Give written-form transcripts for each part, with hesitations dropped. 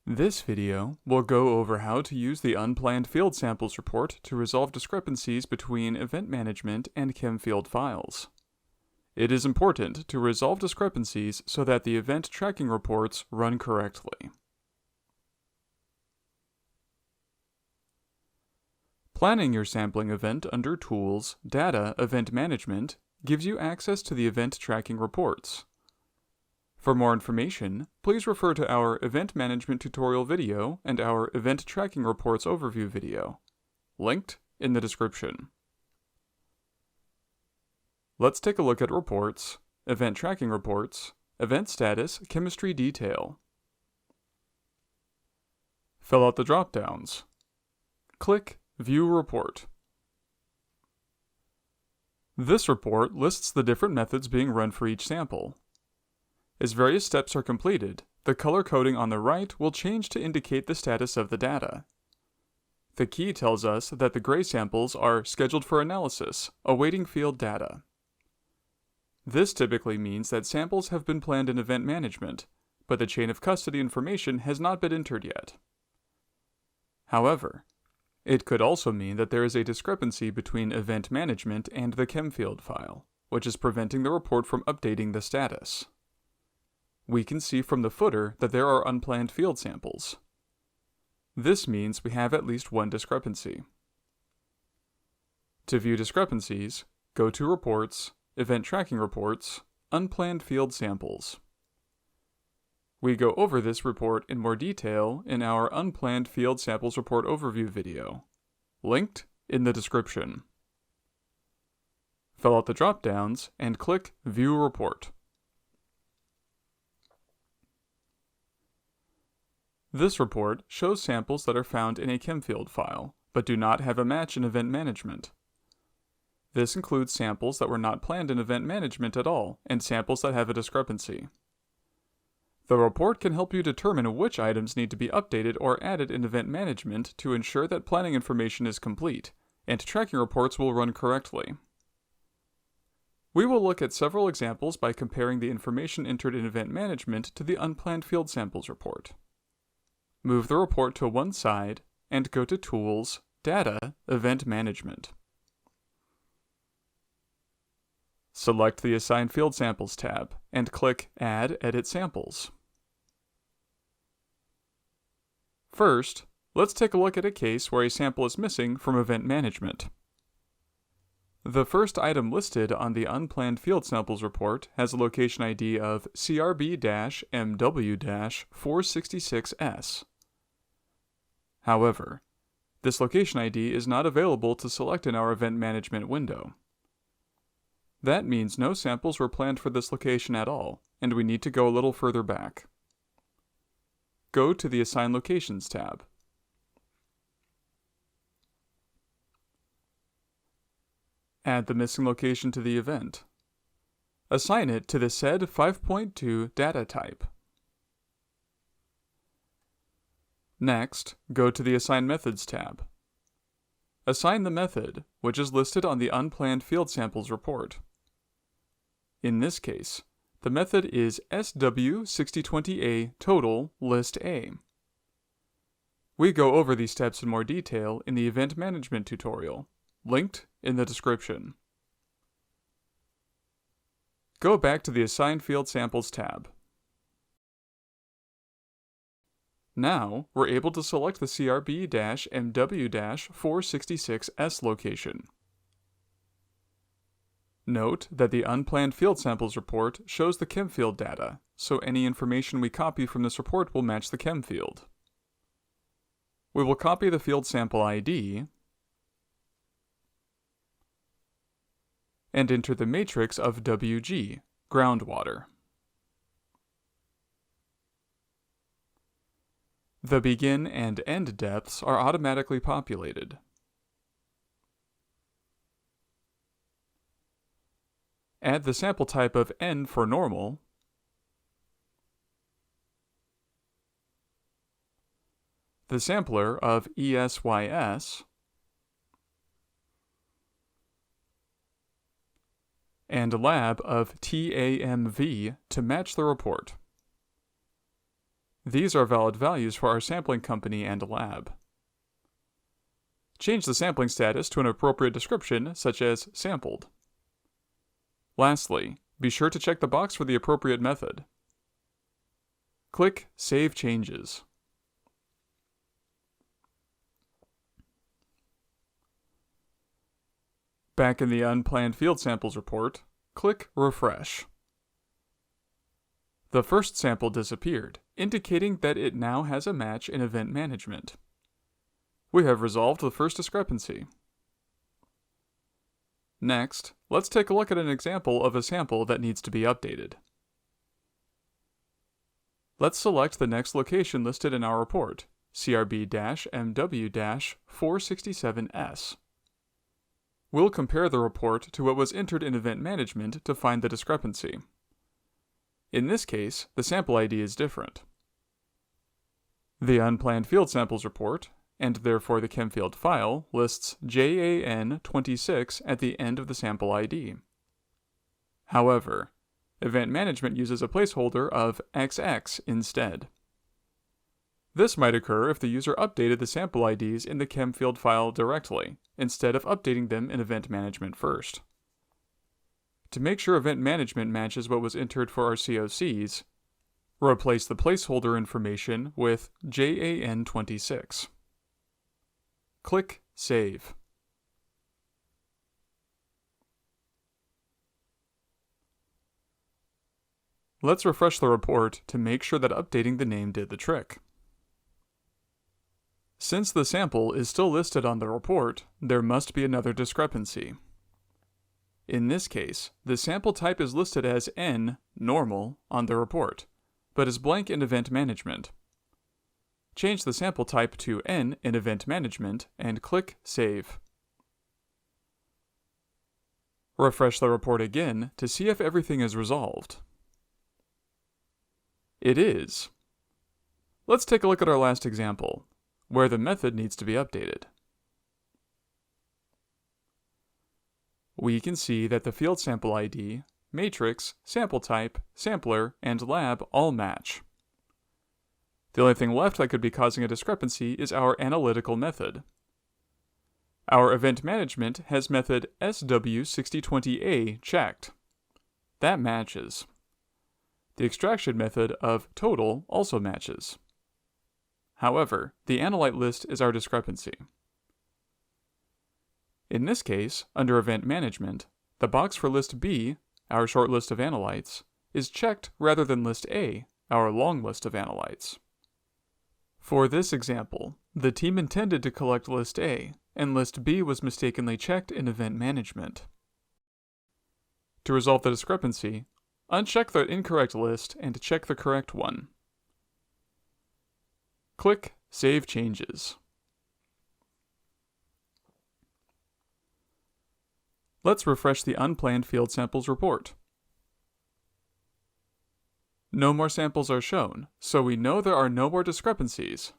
This video will go over how to use the Unplanned Field Samples report to resolve discrepancies between event management and ChemField files. It is important to resolve discrepancies so that the event tracking reports run correctly. Planning your sampling event under Tools, Data, Event Management gives you access to the event tracking reports. For more information, please refer to our Event Management tutorial video and our Event Tracking Reports overview video, linked in the description. Let's take a look at Reports, Event Tracking Reports, Event Status, Chemistry Detail. Fill out the drop-downs. Click View Report. This report lists the different methods being run for each sample. As various steps are completed, the color coding on the right will change to indicate the status of the data. The key tells us that the gray samples are scheduled for analysis, awaiting field data. This typically means that samples have been planned in event management, but the chain of custody information has not been entered yet. However, it could also mean that there is a discrepancy between event management and the ChemField file, which is preventing the report from updating the status. We can see from the footer that there are unplanned field samples. This means we have at least one discrepancy. To view discrepancies, go to Reports, Event Tracking Reports, Unplanned Field Samples. We go over this report in more detail in our Unplanned Field Samples Report Overview video, linked in the description. Fill out the drop-downs and click View Report. This report shows samples that are found in a ChemField file, but do not have a match in event management. This includes samples that were not planned in event management at all, and samples that have a discrepancy. The report can help you determine which items need to be updated or added in event management to ensure that planning information is complete, and tracking reports will run correctly. We will look at several examples by comparing the information entered in event management to the Unplanned Field Samples report. Move the report to one side and go to Tools, Data, Event Management. Select the Assign Field Samples tab and click Add Edit Samples. First, let's take a look at a case where a sample is missing from event management. The first item listed on the Unplanned Field Samples report has a location ID of CRB-MW-466S. However, this location ID is not available to select in our event management window. That means no samples were planned for this location at all, and we need to go a little further back. Go to the Assign Locations tab. Add the missing location to the event. Assign it to the said 5.2 data type. Next, go to the Assign Methods tab. Assign the method, which is listed on the Unplanned Field Samples report. In this case, the method is SW6020A Total List A. We go over these steps in more detail in the Event Management tutorial, linked in the description. Go back to the Assign Field Samples tab. Now, we're able to select the CRB-MW-466S location. Note that the Unplanned Field Samples report shows the ChemField data, so any information we copy from this report will match the ChemField. We will copy the field sample ID and enter the matrix of WG, groundwater. The begin and end depths are automatically populated. Add the sample type of N for normal, the sampler of ESYS, and lab of TAMV to match the report. These are valid values for our sampling company and lab. Change the sampling status to an appropriate description, such as sampled. Lastly, be sure to check the box for the appropriate method. Click Save Changes. Back in the Unplanned Field Samples report, click Refresh. The first sample disappeared, indicating that it now has a match in Event Management. We have resolved the first discrepancy. Next, let's take a look at an example of a sample that needs to be updated. Let's select the next location listed in our report, CRB-MW-467S. We'll compare the report to what was entered in Event Management to find the discrepancy. In this case, the sample ID is different. The Unplanned Field Samples report, and therefore the ChemField file, lists JAN26 at the end of the sample ID. However, Event Management uses a placeholder of XX instead. This might occur if the user updated the sample IDs in the ChemField file directly, instead of updating them in Event Management first. To make sure Event Management matches what was entered for our COCs, replace the placeholder information with JAN26. Click Save. Let's refresh the report to make sure that updating the name did the trick. Since the sample is still listed on the report, there must be another discrepancy. In this case, the sample type is listed as N, normal, on the report, but is blank in Event Management. Change the sample type to N in Event Management and click Save. Refresh the report again to see if everything is resolved. It is. Let's take a look at our last example, where the method needs to be updated. We can see that the field sample ID, matrix, sample type, sampler, and lab all match. The only thing left that could be causing a discrepancy is our analytical method. Our Event Management has method SW6020A checked. That matches. The extraction method of total also matches. However, the analyte list is our discrepancy. In this case, under Event Management, the box for List B, our short list of analytes, is checked rather than List A, our long list of analytes. For this example, the team intended to collect List A, and List B was mistakenly checked in Event Management. To resolve the discrepancy, uncheck the incorrect list and check the correct one. Click Save Changes. Let's refresh the Unplanned Field Samples report. No more samples are shown, so we know there are no more discrepancies.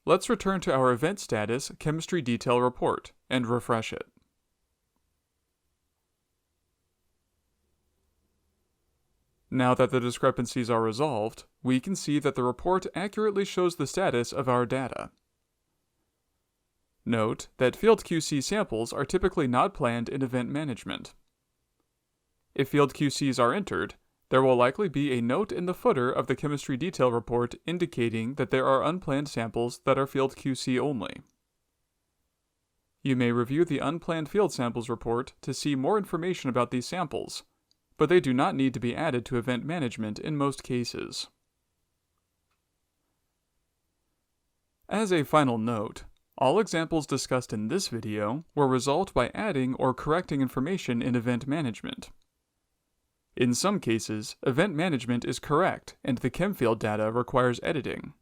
Let's return to our Event Status Chemistry Detail report and refresh it. Now that the discrepancies are resolved, we can see that the report accurately shows the status of our data. Note that Field QC samples are typically not planned in Event Management. If Field QCs are entered, there will likely be a note in the footer of the Chemistry Detail report indicating that there are unplanned samples that are Field QC only. You may review the Unplanned Field Samples report to see more information about these samples, but they do not need to be added to Event Management in most cases. As a final note, all examples discussed in this video were resolved by adding or correcting information in Event Management. In some cases, Event Management is correct and the ChemField data requires editing.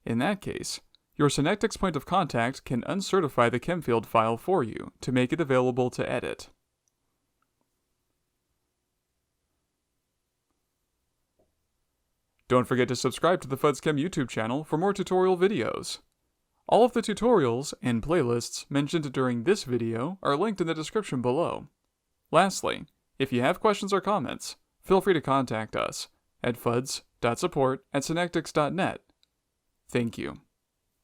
In that case, your Synectics point of contact can uncertify the ChemField file for you to make it available to edit. Don't forget to subscribe to the FUDSChem YouTube channel for more tutorial videos. All of the tutorials and playlists mentioned during this video are linked in the description below. Lastly, if you have questions or comments, feel free to contact us. at fuds.support@synectics.net. Thank you.